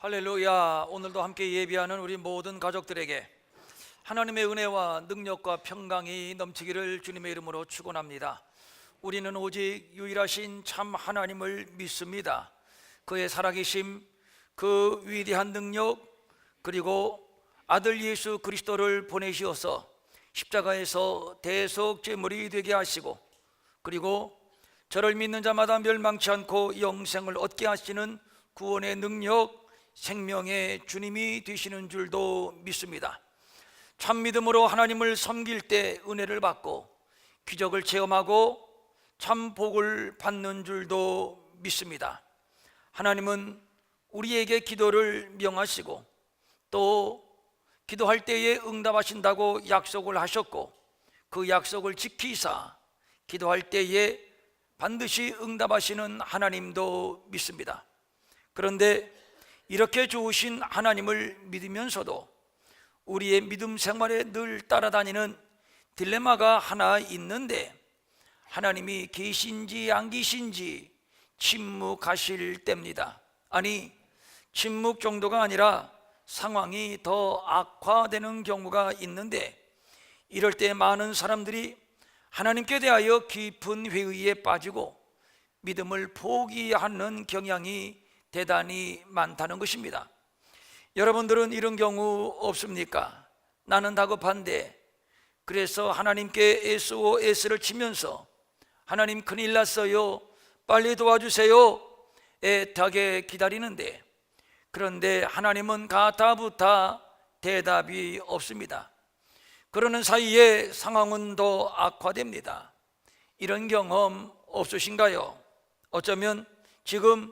할렐루야. 오늘도 함께 예배하는 우리 모든 가족들에게 하나님의 은혜와 능력과 평강이 넘치기를 주님의 이름으로 축원합니다. 우리는 오직 유일하신 참 하나님을 믿습니다. 그의 살아계심, 그 위대한 능력, 그리고 아들 예수 그리스도를 보내시어서 십자가에서 대속 제물이 되게 하시고, 그리고 저를 믿는 자마다 멸망치 않고 영생을 얻게 하시는 구원의 능력, 생명의 주님이 되시는 줄도 믿습니다. 참 믿음으로 하나님을 섬길 때 은혜를 받고 기적을 체험하고 참 복을 받는 줄도 믿습니다. 하나님은 우리에게 기도를 명하시고 또 기도할 때에 응답하신다고 약속을 하셨고, 그 약속을 지키사 기도할 때에 반드시 응답하시는 하나님도 믿습니다. 그런데 이렇게 좋으신 하나님을 믿으면서도 우리의 믿음 생활에 늘 따라다니는 딜레마가 하나 있는데, 하나님이 계신지 안 계신지 침묵하실 때입니다. 아니, 침묵 정도가 아니라 상황이 더 악화되는 경우가 있는데, 이럴 때 많은 사람들이 하나님께 대하여 깊은 회의에 빠지고 믿음을 포기하는 경향이 대단히 많다는 것입니다. 여러분들은 이런 경우 없습니까? 나는 다급한데, 그래서 하나님께 SOS를 치면서 하나님 큰일 났어요, 빨리 도와주세요 애타게 기다리는데, 그런데 하나님은 가타부타 대답이 없습니다. 그러는 사이에 상황은 더 악화됩니다. 이런 경험 없으신가요? 어쩌면 지금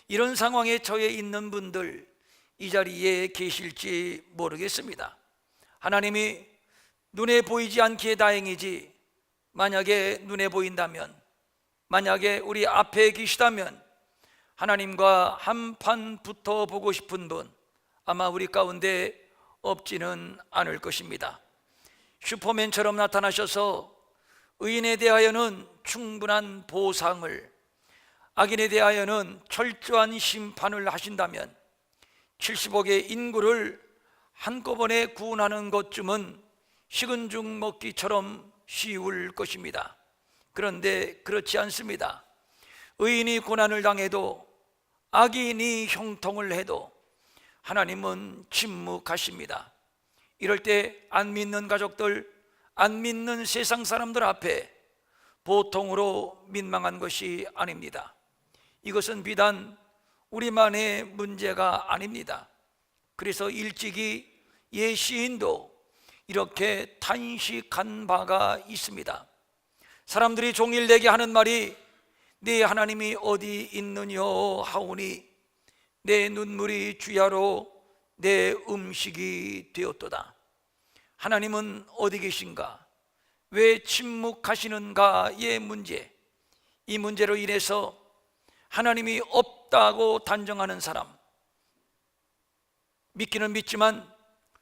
이런 상황에 처해 있는 분들 이 자리에 계실지 모르겠습니다. 하나님이 눈에 보이지 않기에 다행이지, 만약에 눈에 보인다면, 만약에 우리 앞에 계시다면 하나님과 한판 붙어보고 싶은 분 아마 우리 가운데 없지는 않을 것입니다. 슈퍼맨처럼 나타나셔서 의인에 대하여는 충분한 보상을, 악인에 대하여는 철저한 심판을 하신다면 70억의 인구를 한꺼번에 구원하는 것쯤은 식은 죽 먹기처럼 쉬울 것입니다. 그런데 그렇지 않습니다. 의인이 고난을 당해도, 악인이 형통을 해도 하나님은 침묵하십니다. 이럴 때 안 믿는 가족들, 안 믿는 세상 사람들 앞에 보통으로 민망한 것이 아닙니다. 이것은 비단 우리만의 문제가 아닙니다. 그래서 일찍이 옛 시인도 이렇게 탄식한 바가 있습니다. 사람들이 종일 내게 하는 말이 네 하나님이 어디 있느뇨 하오니 내 눈물이 주야로 내 음식이 되었도다. 하나님은 어디 계신가? 왜 침묵하시는가의 문제, 이 문제로 인해서 하나님이 없다고 단정하는 사람, 믿기는 믿지만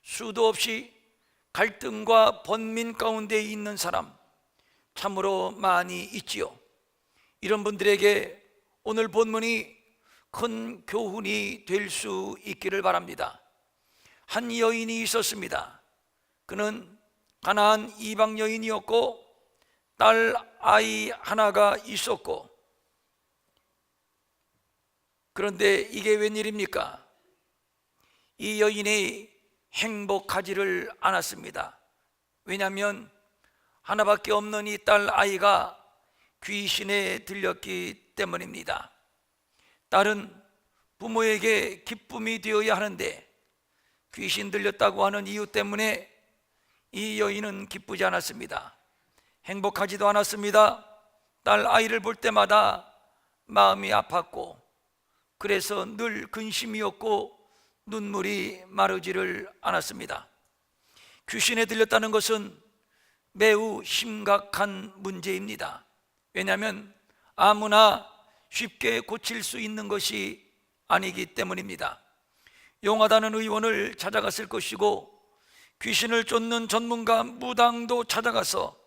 수도 없이 갈등과 번민 가운데 있는 사람 참으로 많이 있지요. 이런 분들에게 오늘 본문이 큰 교훈이 될 수 있기를 바랍니다. 한 여인이 있었습니다. 그는 가나안 이방 여인이었고 딸 아이 하나가 있었고, 그런데 이게 웬일입니까? 이 여인이 행복하지를 않았습니다. 왜냐하면 하나밖에 없는 이 딸 아이가 귀신에 들렸기 때문입니다. 딸은 부모에게 기쁨이 되어야 하는데 귀신 들렸다고 하는 이유 때문에 이 여인은 기쁘지 않았습니다. 행복하지도 않았습니다. 딸 아이를 볼 때마다 마음이 아팠고, 그래서 늘 근심이었고 눈물이 마르지를 않았습니다. 귀신에 들렸다는 것은 매우 심각한 문제입니다. 왜냐하면 아무나 쉽게 고칠 수 있는 것이 아니기 때문입니다. 용하다는 의원을 찾아갔을 것이고, 귀신을 쫓는 전문가 무당도 찾아가서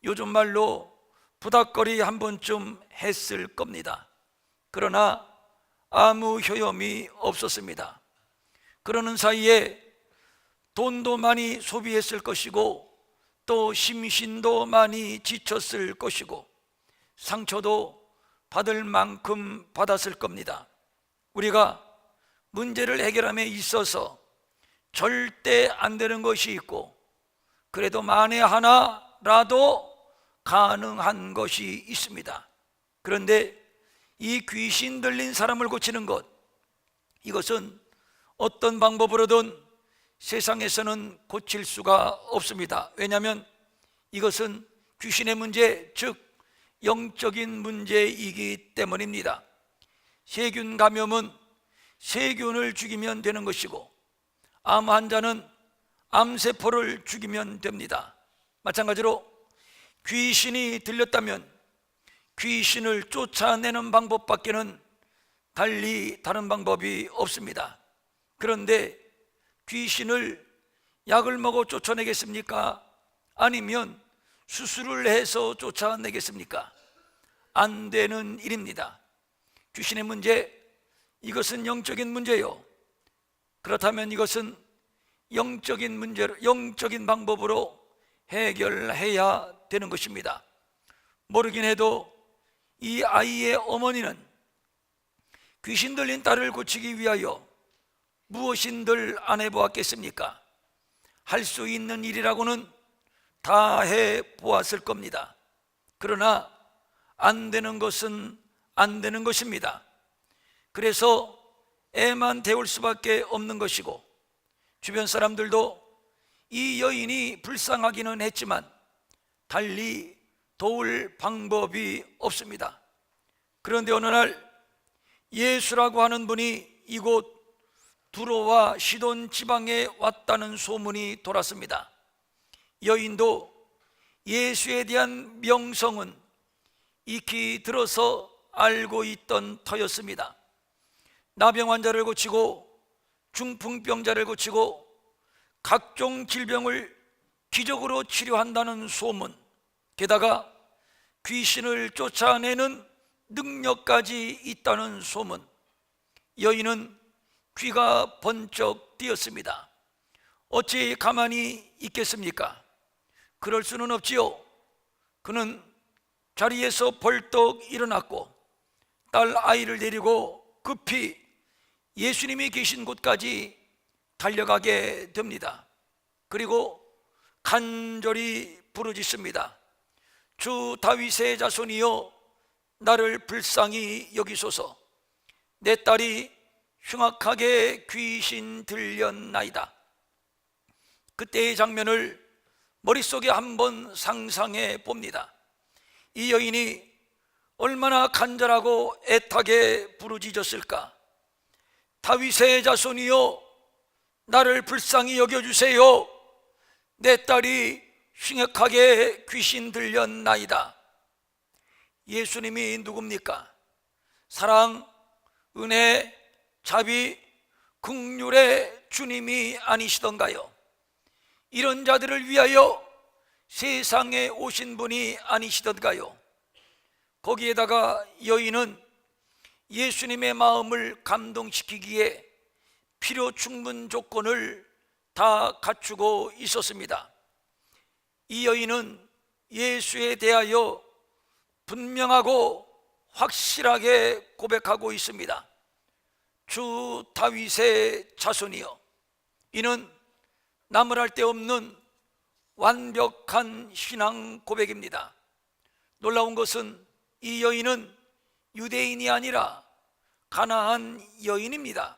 요즘 말로 부닥거리 한 번쯤 했을 겁니다. 그러나 아무 효험이 없었습니다. 그러는 사이에 돈도 많이 소비했을 것이고 또 심신도 많이 지쳤을 것이고 상처도 받을 만큼 받았을 겁니다. 우리가 문제를 해결함에 있어서 절대 안 되는 것이 있고 그래도 만에 하나라도 가능한 것이 있습니다. 그런데 이 귀신 들린 사람을 고치는 것, 이것은 어떤 방법으로든 세상에서는 고칠 수가 없습니다. 왜냐하면 이것은 귀신의 문제, 즉 영적인 문제이기 때문입니다. 세균 감염은 세균을 죽이면 되는 것이고 암 환자는 암세포를 죽이면 됩니다. 마찬가지로 귀신이 들렸다면 귀신을 쫓아내는 방법밖에는 달리 다른 방법이 없습니다. 그런데 귀신을 약을 먹어 쫓아내겠습니까? 아니면 수술을 해서 쫓아내겠습니까? 안 되는 일입니다. 귀신의 문제, 이것은 영적인 문제요. 그렇다면 이것은 영적인 문제로, 영적인 방법으로 해결해야 되는 것입니다. 모르긴 해도 이 아이의 어머니는 귀신 들린 딸을 고치기 위하여 무엇인들 안 해보았겠습니까? 할 수 있는 일이라고는 다 해보았을 겁니다. 그러나 안 되는 것은 안 되는 것입니다. 그래서 애만 태울 수밖에 없는 것이고 주변 사람들도 이 여인이 불쌍하기는 했지만 달리 도울 방법이 없습니다. 그런데 어느 날 예수라고 하는 분이 이곳 두로와 시돈 지방에 왔다는 소문이 돌았습니다. 여인도 예수에 대한 명성은 익히 들어서 알고 있던 터였습니다. 나병 환자를 고치고 중풍병자를 고치고 각종 질병을 기적으로 치료한다는 소문, 게다가 귀신을 쫓아내는 능력까지 있다는 소문. 여인은 귀가 번쩍 뜨였습니다. 어찌 가만히 있겠습니까? 그럴 수는 없지요. 그는 자리에서 벌떡 일어났고 딸 아이를 데리고 급히 예수님이 계신 곳까지 달려가게 됩니다. 그리고 간절히 부르짖습니다. 주 다윗의 자손이여, 나를 불쌍히 여기소서. 내 딸이 흉악하게 귀신 들렸나이다. 그때의 장면을 머릿속에 한번 상상해 봅니다. 이 여인이 얼마나 간절하고 애타게 부르짖었을까. 다윗의 자손이여, 나를 불쌍히 여겨주세요. 내 딸이 흉악하게 귀신 들렸나이다. 예수님이 누굽니까? 사랑, 은혜, 자비, 긍휼의 주님이 아니시던가요? 이런 자들을 위하여 세상에 오신 분이 아니시던가요? 거기에다가 여인은 예수님의 마음을 감동시키기에 필요 충분 조건을 다 갖추고 있었습니다. 이 여인은 예수에 대하여 분명하고 확실하게 고백하고 있습니다. 주 다윗의 자손이여. 이는 나무랄 데 없는 완벽한 신앙 고백입니다. 놀라운 것은 이 여인은 유대인이 아니라 가나안 여인입니다.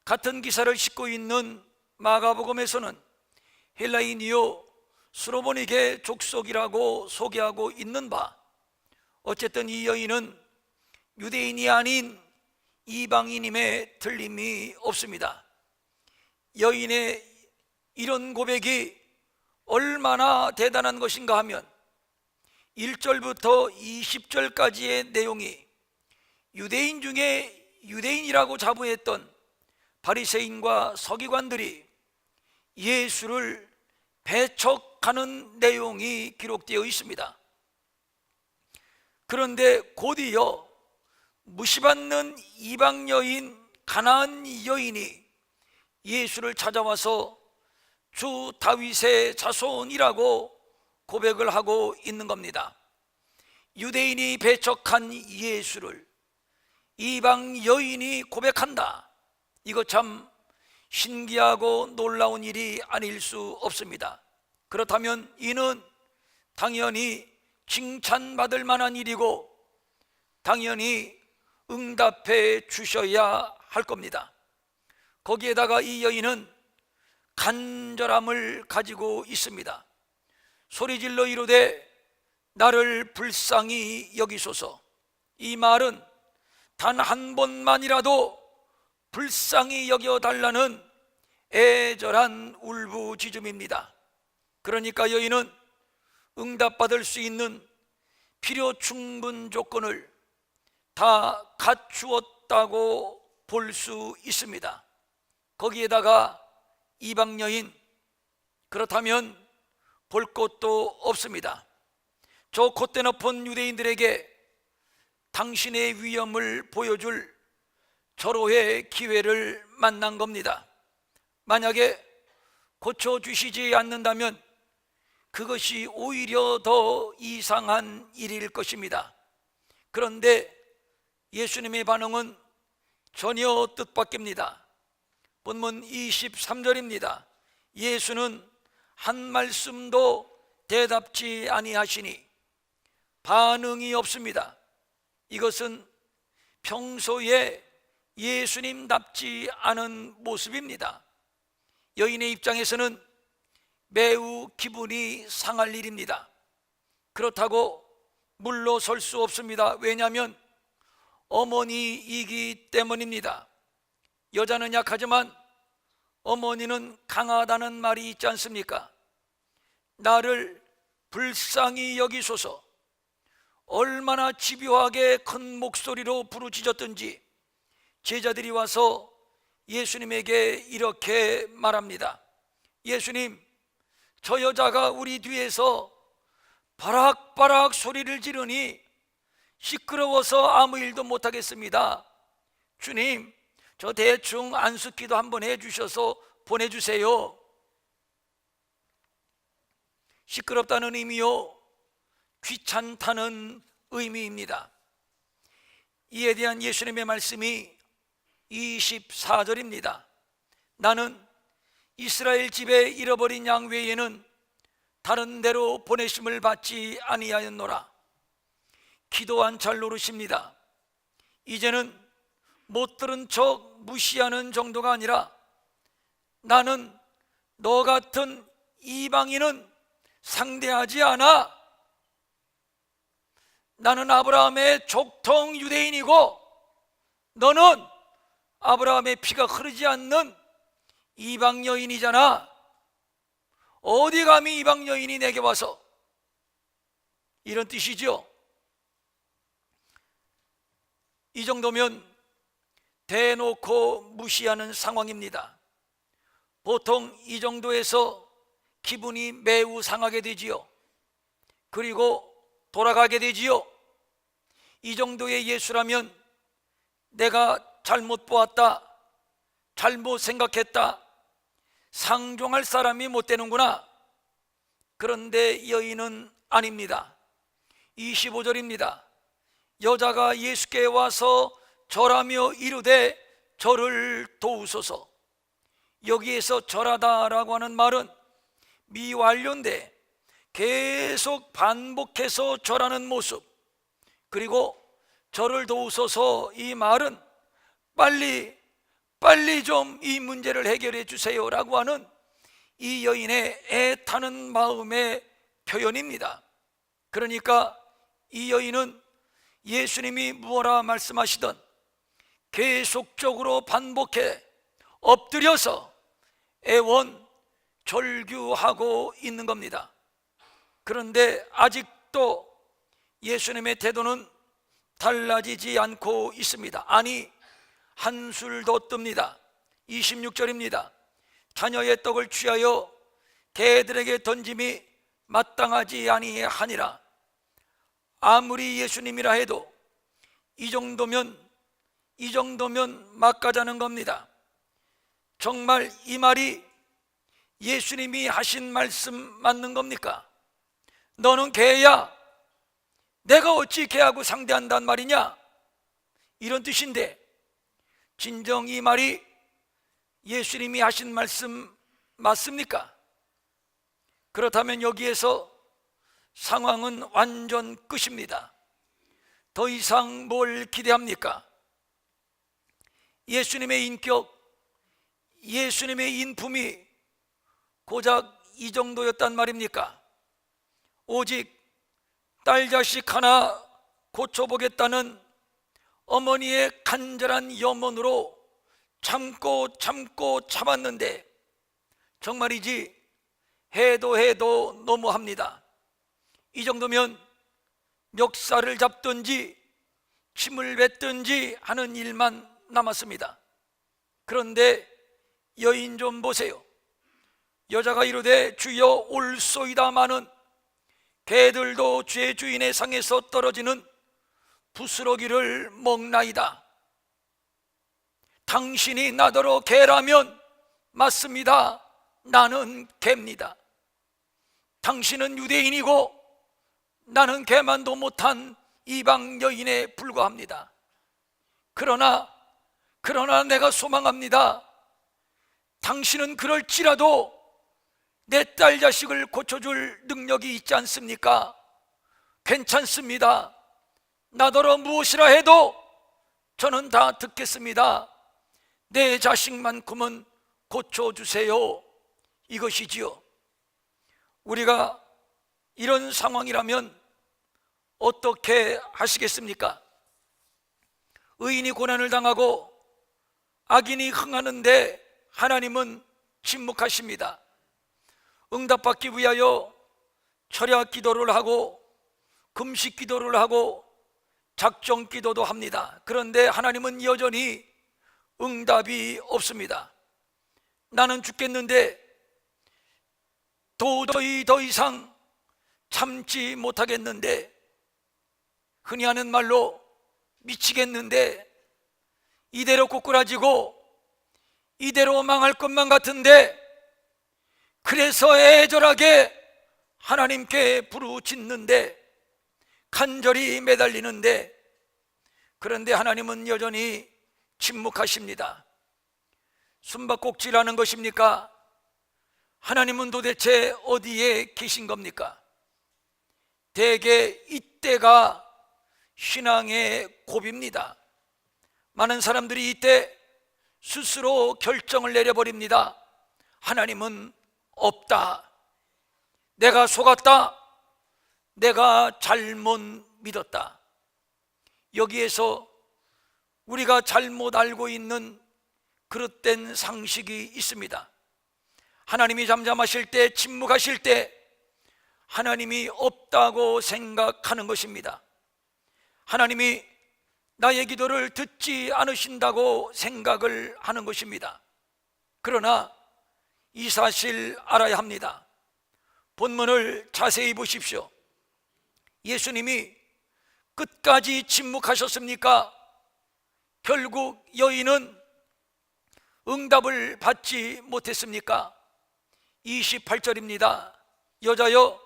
같은 기사를 싣고 있는 마가복음에서는 헬라인이요 수로보니게 족속이라고 소개하고 있는 바, 어쨌든 이 여인은 유대인이 아닌 이방인임에 틀림이 없습니다. 여인의 이런 고백이 얼마나 대단한 것인가 하면 1절부터 20절까지의 내용이 유대인 중에 유대인이라고 자부했던 바리새인과 서기관들이 예수를 배척하는 내용이 기록되어 있습니다. 그런데 곧이어 무시받는 이방 여인, 가나안 여인이 예수를 찾아와서 주 다윗의 자손이라고 고백을 하고 있는 겁니다. 유대인이 배척한 예수를 이방 여인이 고백한다. 이거 참 신기하고 놀라운 일이 아닐 수 없습니다. 그렇다면 이는 당연히 칭찬받을 만한 일이고 당연히 응답해 주셔야 할 겁니다. 거기에다가 이 여인은 간절함을 가지고 있습니다. 소리질러 이르되 나를 불쌍히 여기소서. 이 말은 단 한 번만이라도 불쌍히 여겨달라는 애절한 울부짖음입니다. 그러니까 여인은 응답받을 수 있는 필요 충분 조건을 다 갖추었다고 볼 수 있습니다. 거기에다가 이방 여인, 그렇다면 볼 것도 없습니다. 저 콧대 높은 유대인들에게 당신의 위엄을 보여줄 절호의 기회를 만난 겁니다. 만약에 고쳐주시지 않는다면 그것이 오히려 더 이상한 일일 것입니다. 그런데 예수님의 반응은 전혀 뜻밖입니다. 본문 23절입니다. 예수는 한 말씀도 대답지 아니하시니, 반응이 없습니다. 이것은 평소에 예수님답지 않은 모습입니다. 여인의 입장에서는 매우 기분이 상할 일입니다. 그렇다고 물러설 수 없습니다. 왜냐하면 어머니이기 때문입니다. 여자는 약하지만 어머니는 강하다는 말이 있지 않습니까? 나를 불쌍히 여기소서. 얼마나 집요하게 큰 목소리로 부르짖었든지 제자들이 와서 예수님에게 이렇게 말합니다. 예수님, 저 여자가 우리 뒤에서 바락바락 소리를 지르니 시끄러워서 아무 일도 못하겠습니다. 주님, 저 대충 안수기도 한번 해주셔서 보내주세요. 시끄럽다는 의미요, 귀찮다는 의미입니다. 이에 대한 예수님의 말씀이 24절입니다. 나는 이스라엘 집에 잃어버린 양 외에는 다른 데로 보내심을 받지 아니하였노라. 기도한 잘 노릇입니다. 이제는 못 들은 척 무시하는 정도가 아니라 나는 너 같은 이방인은 상대하지 않아. 나는 아브라함의 족통 유대인이고 너는 아브라함의 피가 흐르지 않는 이방 여인이잖아. 어디 감히 이방 여인이 내게 와서, 이런 뜻이죠. 이 정도면 대놓고 무시하는 상황입니다. 보통 이 정도에서 기분이 매우 상하게 되지요. 그리고 돌아가게 되지요. 이 정도의 예수라면 내가 잘못 보았다, 잘못 생각했다, 상종할 사람이 못 되는구나. 그런데 여인은 아닙니다. 25절입니다. 여자가 예수께 와서 절하며 이르되 저를 도우소서. 여기에서 절하다라고 하는 말은 미완료인데 계속 반복해서 절하는 모습, 그리고 저를 도우소서, 이 말은 빨리 좀 이 문제를 해결해 주세요라고 하는 이 여인의 애타는 마음의 표현입니다. 그러니까 이 여인은 예수님이 무엇라 말씀하시던 계속적으로 반복해 엎드려서 애원 절규하고 있는 겁니다. 그런데 아직도 예수님의 태도는 달라지지 않고 있습니다. 아니, 한술 더 뜹니다. 26절입니다. 자녀의 떡을 취하여 개들에게 던짐이 마땅하지 아니하니라. 아무리 예수님이라 해도 이 정도면 막가자는 겁니다. 정말 이 말이 예수님이 하신 말씀 맞는 겁니까? 너는 개야, 내가 어찌 개하고 상대한단 말이냐? 이런 뜻인데, 진정 이 말이 예수님이 하신 말씀 맞습니까? 그렇다면 여기에서 상황은 완전 끝입니다. 더 이상 뭘 기대합니까? 예수님의 인격, 예수님의 인품이 고작 이 정도였단 말입니까? 오직 딸 자식 하나 고쳐보겠다는 어머니의 간절한 염원으로 참고 참았는데, 정말이지 해도 너무합니다. 이 정도면 멱살을 잡든지 침을 뱉든지 하는 일만 남았습니다. 그런데 여인 좀 보세요. 여자가 이르되 주여 올소이다마는 개들도 제 주인의 상에서 떨어지는 부스러기를 먹나이다. 당신이 나더러 개라면 맞습니다. 나는 개입니다. 당신은 유대인이고 나는 개만도 못한 이방 여인에 불과합니다. 그러나 내가 소망합니다. 당신은 그럴지라도 내 딸 자식을 고쳐줄 능력이 있지 않습니까? 괜찮습니다. 나더러 무엇이라 해도 저는 다 듣겠습니다. 내 자식만큼은 고쳐주세요. 이것이지요. 우리가 이런 상황이라면 어떻게 하시겠습니까? 의인이 고난을 당하고 악인이 흥하는데 하나님은 침묵하십니다. 응답받기 위하여 철야 기도를 하고 금식 기도를 하고 작정 기도도 합니다. 그런데 하나님은 여전히 응답이 없습니다. 나는 죽겠는데 도저히 더 이상 참지 못하겠는데, 흔히 하는 말로 미치겠는데, 이대로 꼬꾸라지고 이대로 망할 것만 같은데, 그래서 애절하게 하나님께 부르짖는데, 간절히 매달리는데, 그런데 하나님은 여전히 침묵하십니다. 숨바꼭질하는 것입니까? 하나님은 도대체 어디에 계신 겁니까? 대개 이때가 신앙의 고비입니다. 많은 사람들이 이때 스스로 결정을 내려버립니다. 하나님은 없다. 내가 속았다. 내가 잘못 믿었다. 여기에서 우리가 잘못 알고 있는 그릇된 상식이 있습니다. 하나님이 잠잠하실 때, 침묵하실 때 하나님이 없다고 생각하는 것입니다. 하나님이 나의 기도를 듣지 않으신다고 생각을 하는 것입니다. 그러나 이 사실 알아야 합니다. 본문을 자세히 보십시오. 예수님이 끝까지 침묵하셨습니까? 결국 여인은 응답을 받지 못했습니까? 28절입니다. 여자여,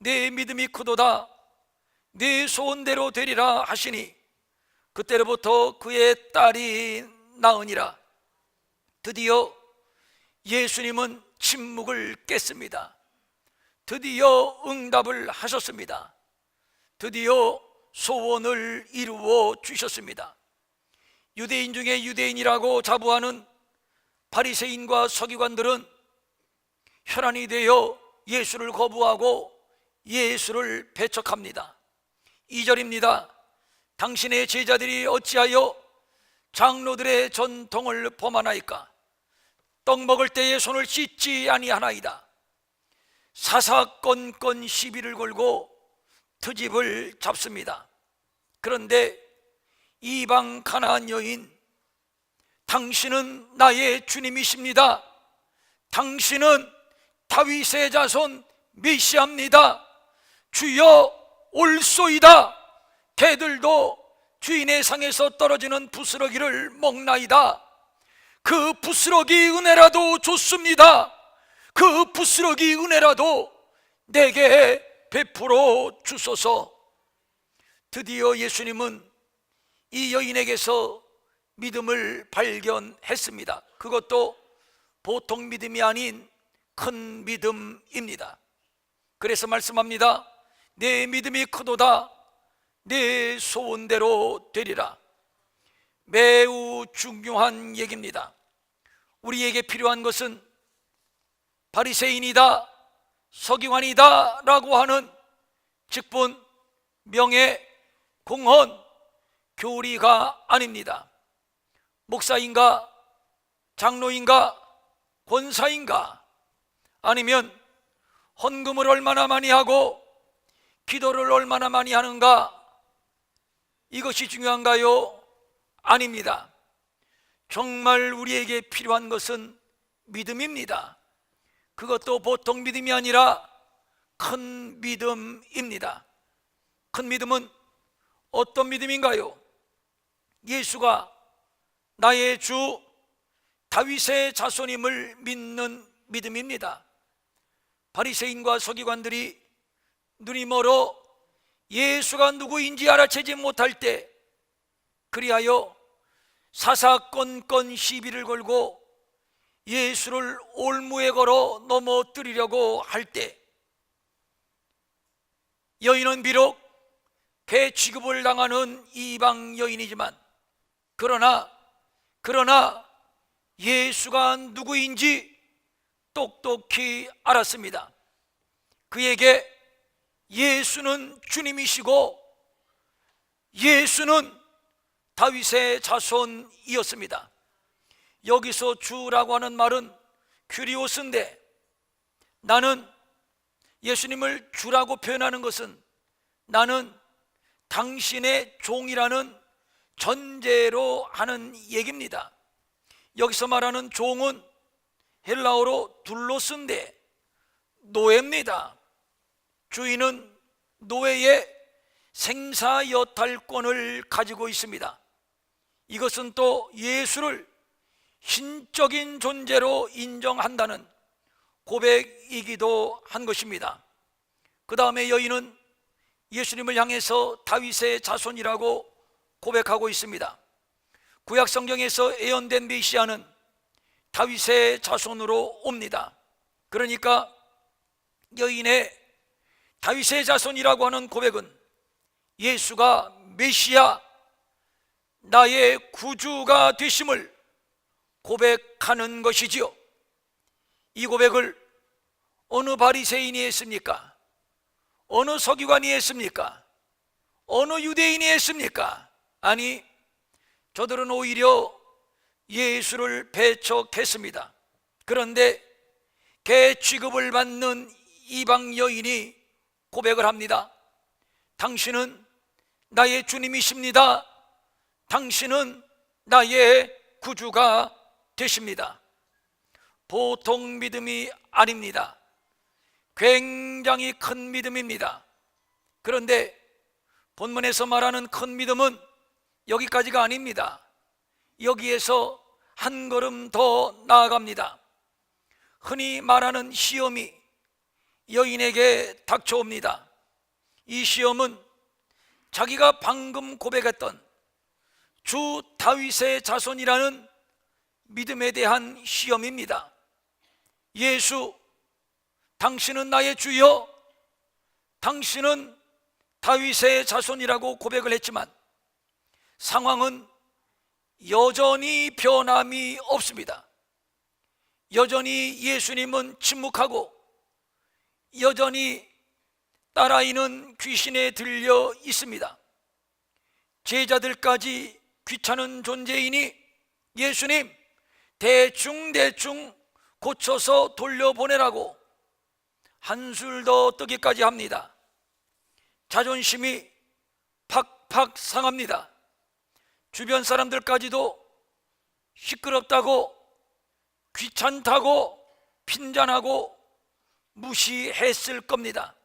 내 믿음이 크도다. 내 소원대로 되리라 하시니 그때로부터 그의 딸이 나으니라. 드디어 예수님은 침묵을 깼습니다. 드디어 응답을 하셨습니다. 드디어 소원을 이루어 주셨습니다. 유대인 중에 유대인이라고 자부하는 바리새인과 서기관들은 혈안이 되어 예수를 거부하고 예수를 배척합니다. 2절입니다. 당신의 제자들이 어찌하여 장로들의 전통을 범하나이까? 떡 먹을 때에 손을 씻지 아니하나이다. 사사건건 시비를 걸고 트집을 잡습니다. 그런데 이방 가나안 여인, 당신은 나의 주님이십니다. 당신은 다윗의 자손 메시아입니다. 주여 올소이다. 개들도 주인의 상에서 떨어지는 부스러기를 먹나이다. 그 부스러기 은혜라도 좋습니다. 그 부스러기 은혜라도 내게 베풀어 주소서. 드디어 예수님은 이 여인에게서 믿음을 발견했습니다. 그것도 보통 믿음이 아닌 큰 믿음입니다. 그래서 말씀합니다. 내 믿음이 크도다. 내 소원대로 되리라. 매우 중요한 얘기입니다. 우리에게 필요한 것은 바리새인이다, 서기관이다 라고 하는 직분, 명예, 공헌, 교리가 아닙니다. 목사인가, 장로인가, 권사인가, 아니면 헌금을 얼마나 많이 하고 기도를 얼마나 많이 하는가, 이것이 중요한가요? 아닙니다. 정말 우리에게 필요한 것은 믿음입니다. 그것도 보통 믿음이 아니라 큰 믿음입니다. 큰 믿음은 어떤 믿음인가요? 예수가 나의 주 다윗의 자손임을 믿는 믿음입니다. 바리새인과 서기관들이 눈이 멀어 예수가 누구인지 알아채지 못할 때, 그리하여 사사건건 시비를 걸고 예수를 올무에 걸어 넘어뜨리려고 할 때, 여인은 비록 배 취급을 당하는 이방 여인이지만 그러나 예수가 누구인지 똑똑히 알았습니다. 그에게 예수는 주님이시고 예수는 다윗의 자손이었습니다. 여기서 주라고 하는 말은 큐리오스인데, 나는 예수님을 주라고 표현하는 것은 나는 당신의 종이라는 전제로 하는 얘기입니다. 여기서 말하는 종은 헬라어로 둘로스인데 노예입니다. 주인은 노예의 생사여탈권을 가지고 있습니다. 이것은 또 예수를 신적인 존재로 인정한다는 고백이기도 한 것입니다. 그 다음에 여인은 예수님을 향해서 다윗의 자손이라고 고백하고 있습니다. 구약 성경에서 예언된 메시아는 다윗의 자손으로 옵니다. 그러니까 여인의 다윗의 자손이라고 하는 고백은 예수가 메시아, 나의 구주가 되심을 고백하는 것이지요. 이 고백을 어느 바리새인이 했습니까? 어느 서기관이 했습니까? 어느 유대인이 했습니까? 아니, 저들은 오히려 예수를 배척했습니다. 그런데 개 취급을 받는 이방 여인이 고백을 합니다. 당신은 나의 주님이십니다. 당신은 나의 구주가 되십니다. 보통 믿음이 아닙니다. 굉장히 큰 믿음입니다. 그런데 본문에서 말하는 큰 믿음은 여기까지가 아닙니다. 여기에서 한 걸음 더 나아갑니다. 흔히 말하는 시험이 여인에게 닥쳐옵니다. 이 시험은 자기가 방금 고백했던 주 다윗의 자손이라는 믿음에 대한 시험입니다. 예수, 당신은 나의 주여, 당신은 다윗의 자손이라고 고백을 했지만 상황은 여전히 변함이 없습니다. 여전히 예수님은 침묵하고 여전히 딸아이는 귀신에 들려 있습니다. 제자들까지 귀찮은 존재이니 예수님 대충 고쳐서 돌려보내라고 한술 더 뜨기까지 합니다. 자존심이 팍팍 상합니다. 주변 사람들까지도 시끄럽다고, 귀찮다고, 핀잔하고 무시했을 겁니다.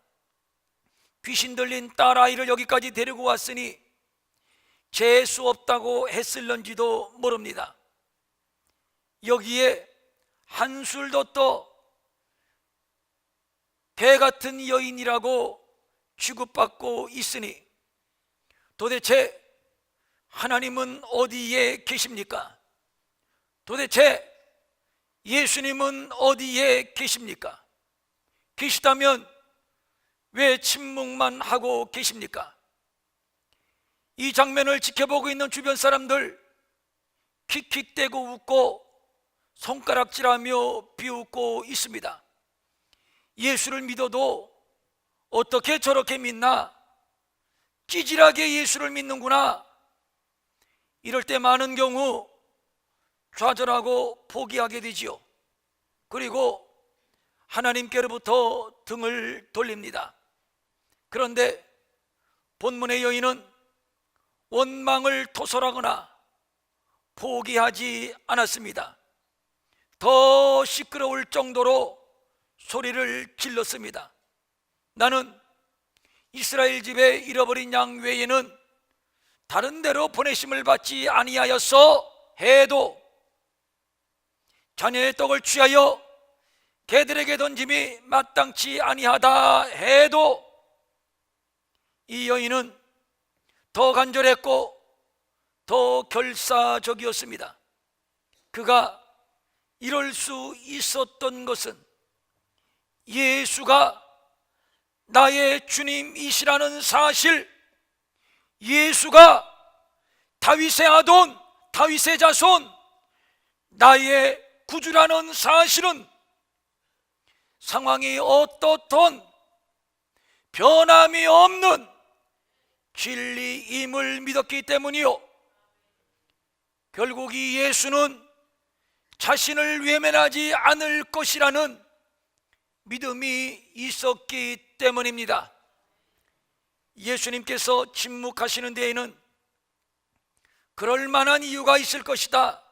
귀신 들린 딸아이를 여기까지 데리고 왔으니 재수 없다고 했을런지도 모릅니다. 여기에 한술도 또 배 같은 여인이라고 취급받고 있으니 도대체 하나님은 어디에 계십니까? 도대체 예수님은 어디에 계십니까? 계시다면 왜 침묵만 하고 계십니까? 이 장면을 지켜보고 있는 주변 사람들 킥킥대고 웃고 손가락질하며 비웃고 있습니다. 예수를 믿어도 어떻게 저렇게 믿나? 찌질하게 예수를 믿는구나. 이럴 때 많은 경우 좌절하고 포기하게 되지요. 그리고 하나님께로부터 등을 돌립니다. 그런데 본문의 여인은 원망을 토설하거나 포기하지 않았습니다. 더 시끄러울 정도로 소리를 질렀습니다. 나는 이스라엘 집에 잃어버린 양 외에는 다른 데로 보내심을 받지 아니하였어 해도 자녀의 떡을 취하여 개들에게 던짐이 마땅치 아니하다 해도 이 여인은 더 간절했고 더 결사적이었습니다. 그가 이럴 수 있었던 것은 예수가 나의 주님이시라는 사실, 예수가 다윗의 아돈, 다윗의 자손, 나의 구주라는 사실은 상황이 어떻든 변함이 없는 진리임을 믿었기 때문이요. 결국 이 예수는 자신을 외면하지 않을 것이라는 믿음이 있었기 때문입니다. 예수님께서 침묵하시는 데에는 그럴 만한 이유가 있을 것이다.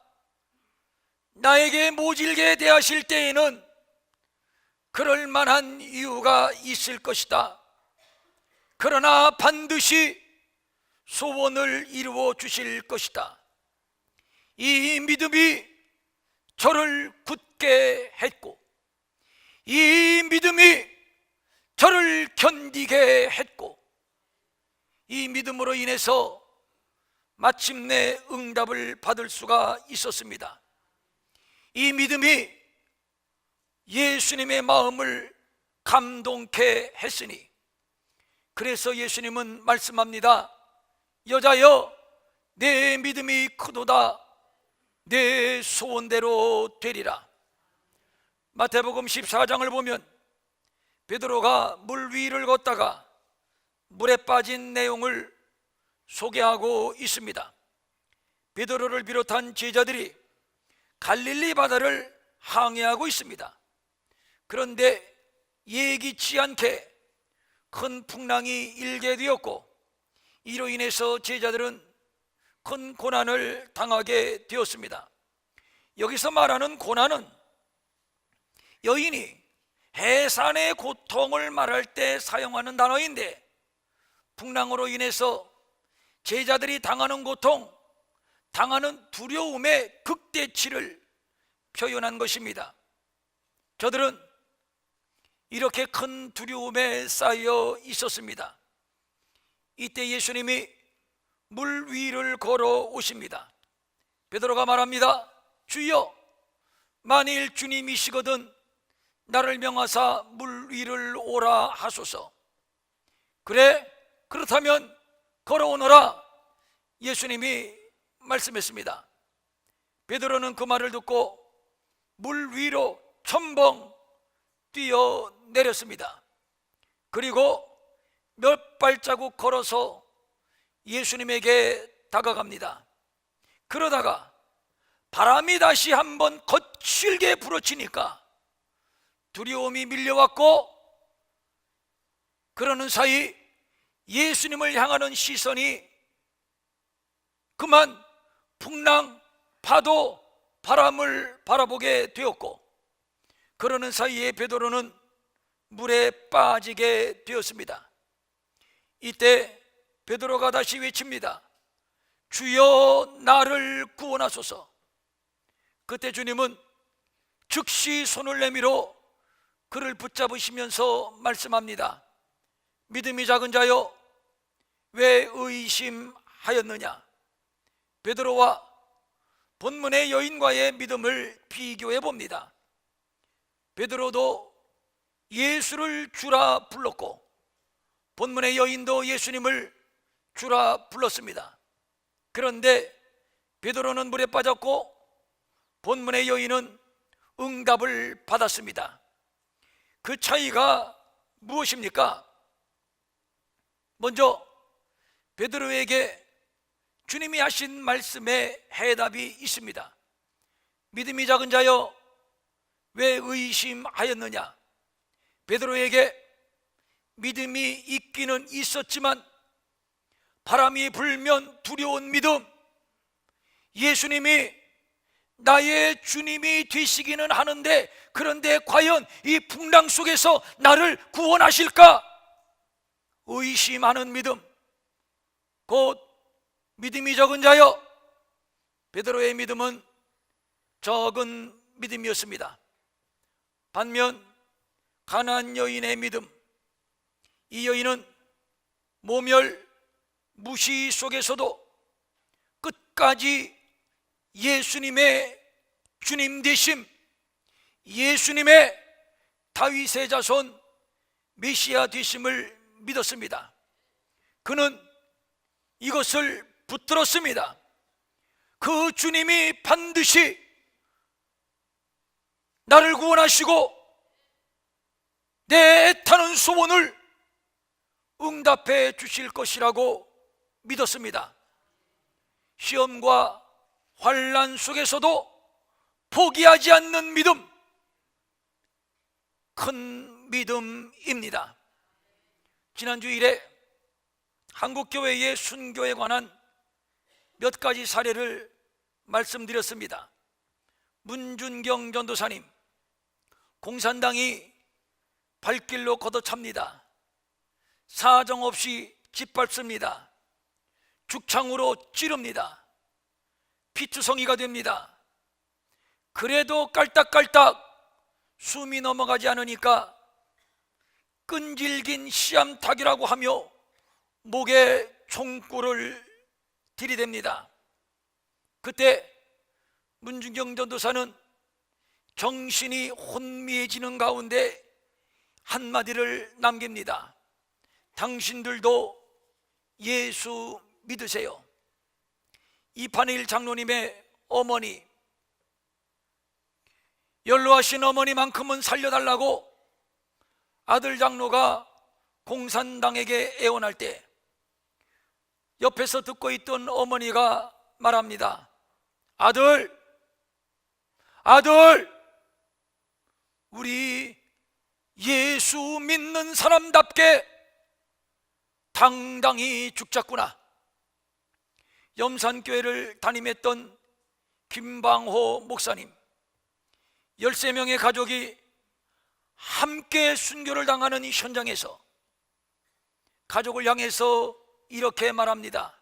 나에게 모질게 대하실 때에는 그럴 만한 이유가 있을 것이다. 그러나 반드시 소원을 이루어 주실 것이다. 이 믿음이 저를 굳게 했고, 이 믿음이 저를 견디게 했고, 이 믿음으로 인해서 마침내 응답을 받을 수가 있었습니다. 이 믿음이 예수님의 마음을 감동케 했으니, 그래서 예수님은 말씀합니다. 여자여, 내 믿음이 크도다. 내 소원대로 되리라. 마태복음 14장을 보면 베드로가 물 위를 걷다가 물에 빠진 내용을 소개하고 있습니다. 베드로를 비롯한 제자들이 갈릴리 바다를 항해하고 있습니다. 그런데 예기치 않게 큰 풍랑이 일게 되었고, 이로 인해서 제자들은 큰 고난을 당하게 되었습니다. 여기서 말하는 고난은 여인이 해산의 고통을 말할 때 사용하는 단어인데, 풍랑으로 인해서 제자들이 당하는 고통, 당하는 두려움의 극대치를 표현한 것입니다. 저들은 이렇게 큰 두려움에 쌓여 있었습니다. 이때 예수님이 물 위를 걸어 오십니다. 베드로가 말합니다. 주여, 만일 주님이시거든 나를 명하사 물 위를 오라 하소서. 그래, 그렇다면 걸어오너라. 예수님이 말씀했습니다. 베드로는 그 말을 듣고 물 위로 첨벙 뛰어내렸습니다. 그리고 몇 발자국 걸어서 예수님에게 다가갑니다. 그러다가 바람이 다시 한번 거칠게 불어치니까 두려움이 밀려왔고, 그러는 사이 예수님을 향하는 시선이 그만 풍랑, 파도, 바람을 바라보게 되었고, 그러는 사이에 베드로는 물에 빠지게 되었습니다. 이때 베드로가 다시 외칩니다. 주여, 나를 구원하소서. 그때 주님은 즉시 손을 내밀어 그를 붙잡으시면서 말씀합니다. 믿음이 작은 자여, 왜 의심하였느냐? 베드로와 본문의 여인과의 믿음을 비교해 봅니다. 베드로도 예수를 주라 불렀고 본문의 여인도 예수님을 주라 불렀습니다. 그런데 베드로는 물에 빠졌고 본문의 여인은 응답을 받았습니다. 그 차이가 무엇입니까? 먼저 베드로에게 주님이 하신 말씀에 해답이 있습니다. 믿음이 작은 자여, 왜 의심하였느냐? 베드로에게 믿음이 있기는 있었지만 바람이 불면 두려운 믿음, 예수님이 나의 주님이 되시기는 하는데 그런데 과연 이 풍랑 속에서 나를 구원하실까? 의심하는 믿음, 곧 믿음이 적은 자여. 베드로의 믿음은 적은 믿음이었습니다. 반면 가나안 여인의 믿음, 이 여인은 모멸, 무시 속에서도 끝까지 예수님의 주님 되심, 예수님의 다윗의 자손 메시아 되심을 믿었습니다. 그는 이것을 붙들었습니다. 그 주님이 반드시 나를 구원하시고 내 애타는 소원을 응답해 주실 것이라고 믿었습니다. 시험과 환난 속에서도 포기하지 않는 믿음, 큰 믿음입니다. 지난 주일에 한국교회의 순교에 관한 몇 가지 사례를 말씀드렸습니다. 문준경 전도사님, 공산당이 발길로 걷어찹니다. 사정없이 짓밟습니다. 죽창으로 찌릅니다. 피투성이가 됩니다. 그래도 깔딱깔딱 숨이 넘어가지 않으니까 끈질긴 씨암탉이라고 하며 목에 총구를 들이댑니다. 그때 문준경 전도사는 정신이 혼미해지는 가운데 한마디를 남깁니다. 당신들도 예수 믿으세요. 이판일 장로님의 어머니, 연로하신 어머니만큼은 살려달라고 아들 장로가 공산당에게 애원할 때 옆에서 듣고 있던 어머니가 말합니다. 아들, 우리 예수 믿는 사람답게 당당히 죽자꾸나. 염산교회를 담임했던 김방호 목사님, 13명의 가족이 함께 순교를 당하는 이 현장에서 가족을 향해서 이렇게 말합니다.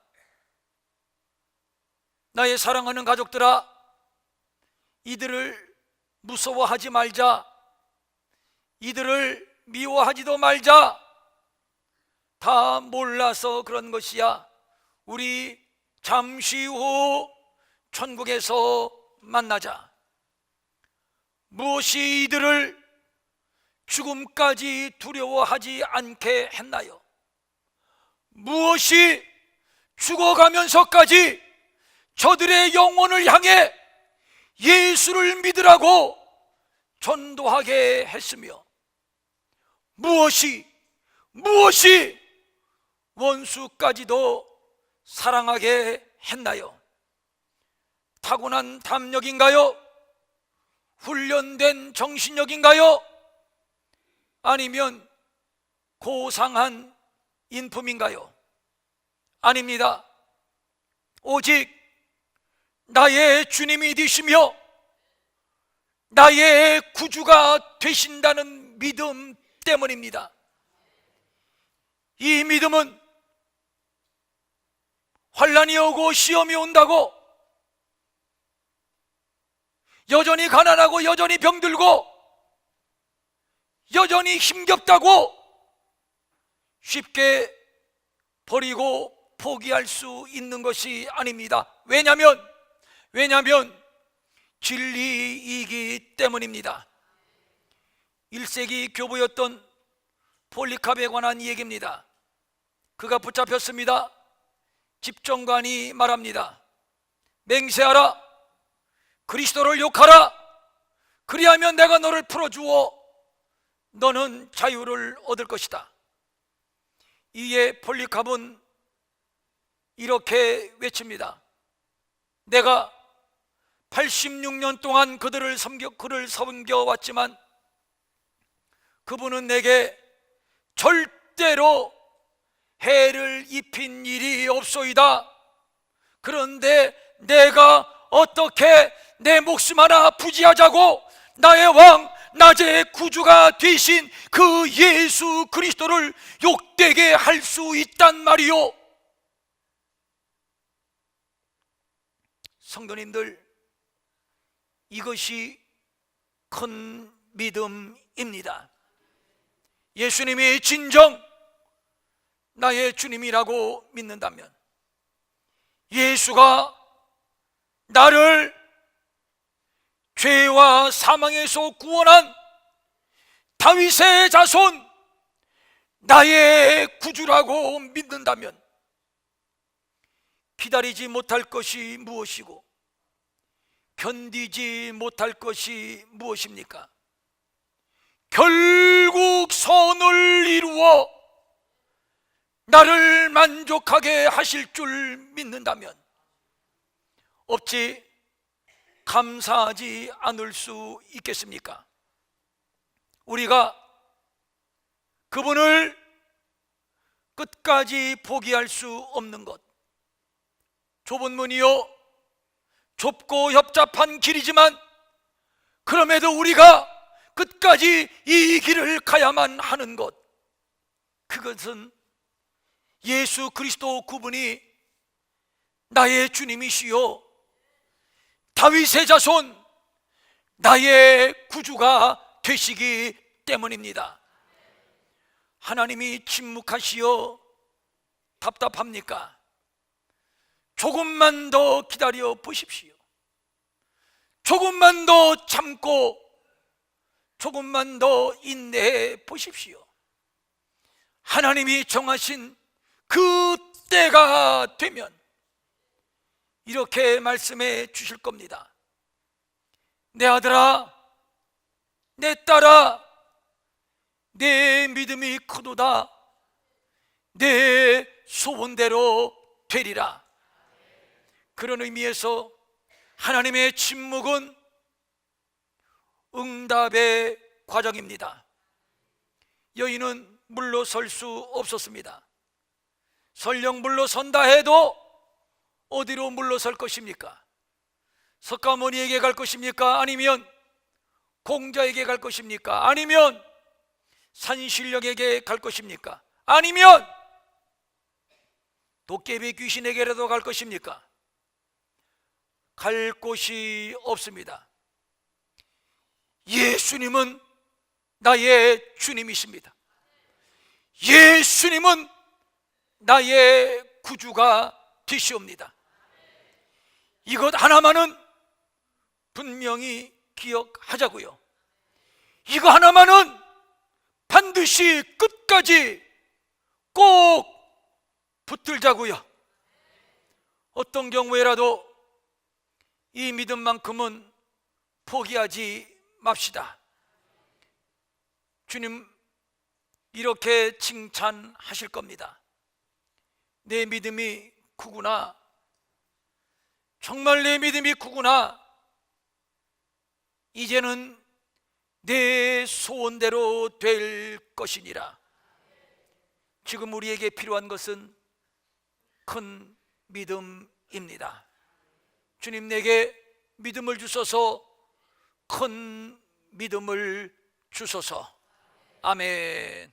나의 사랑하는 가족들아, 이들을 무서워하지 말자. 이들을 미워하지도 말자. 다 몰라서 그런 것이야. 우리 잠시 후 천국에서 만나자. 무엇이 이들을 죽음까지 두려워하지 않게 했나요? 무엇이 죽어가면서까지 저들의 영혼을 향해 예수를 믿으라고 전도하게 했으며, 무엇이 원수까지도 사랑하게 했나요? 타고난 담력인가요? 훈련된 정신력인가요? 아니면 고상한 인품인가요? 아닙니다. 오직 나의 주님이 되시며 나의 구주가 되신다는 믿음 때문입니다. 이 믿음은 환난이 오고 시험이 온다고 여전히 가난하고 여전히 병들고 여전히 힘겹다고 쉽게 버리고 포기할 수 있는 것이 아닙니다. 왜냐하면 진리이기 때문입니다. 1세기 교부였던 폴리캅에 관한 얘기입니다. 그가 붙잡혔습니다. 집정관이 말합니다. 맹세하라, 그리스도를 욕하라, 그리하면 내가 너를 풀어주어 너는 자유를 얻을 것이다. 이에 폴리캅은 이렇게 외칩니다. 내가 86년 동안 그를 섬겨왔지만 그분은 내게 절대로 해를 입힌 일이 없소이다. 그런데 내가 어떻게 내 목숨 하나 부지하자고 나의 왕, 나의 구주가 되신 그 예수 그리스도를 욕되게 할 수 있단 말이요. 성도님들, 이것이 큰 믿음입니다. 예수님이 진정 나의 주님이라고 믿는다면, 예수가 나를 죄와 사망에서 구원한 다윗의 자손, 나의 구주라고 믿는다면 기다리지 못할 것이 무엇이고 견디지 못할 것이 무엇입니까? 결국 선을 이루어 나를 만족하게 하실 줄 믿는다면 어찌 감사하지 않을 수 있겠습니까? 우리가 그분을 끝까지 포기할 수 없는 것, 좁은 문이요 좁고 협잡한 길이지만 그럼에도 우리가 끝까지 이 길을 가야만 하는 것, 그것은 예수 그리스도 그분이 나의 주님이시요 다윗의 자손, 나의 구주가 되시기 때문입니다. 하나님이 침묵하시어 답답합니까? 조금만 더 기다려 보십시오. 조금만 더 참고 조금만 더 인내해 보십시오. 하나님이 정하신 그 때가 되면 이렇게 말씀해 주실 겁니다. 내 아들아, 내 딸아, 내 믿음이 크도다. 내 소원대로 되리라. 그런 의미에서 하나님의 침묵은 응답의 과정입니다. 여인은 물러설 수 없었습니다. 설령 물러선다 해도 어디로 물러설 것입니까? 석가모니에게 갈 것입니까? 아니면 공자에게 갈 것입니까? 아니면 산신령에게 갈 것입니까? 아니면 도깨비 귀신에게라도 갈 것입니까? 갈 곳이 없습니다. 예수님은 나의 주님이십니다. 예수님은 나의 구주가 되시옵니다. 이것 하나만은 분명히 기억하자고요. 이거 하나만은 반드시 끝까지 꼭 붙들자고요. 어떤 경우에라도 이 믿음만큼은 포기하지 맙시다. 주님 이렇게 칭찬하실 겁니다. 내 믿음이 크구나. 정말 내 믿음이 크구나. 이제는 내 소원대로 될 것이니라. 지금 우리에게 필요한 것은 큰 믿음입니다. 주님 내게 믿음을 주소서. 큰 믿음을 주소서. 아멘.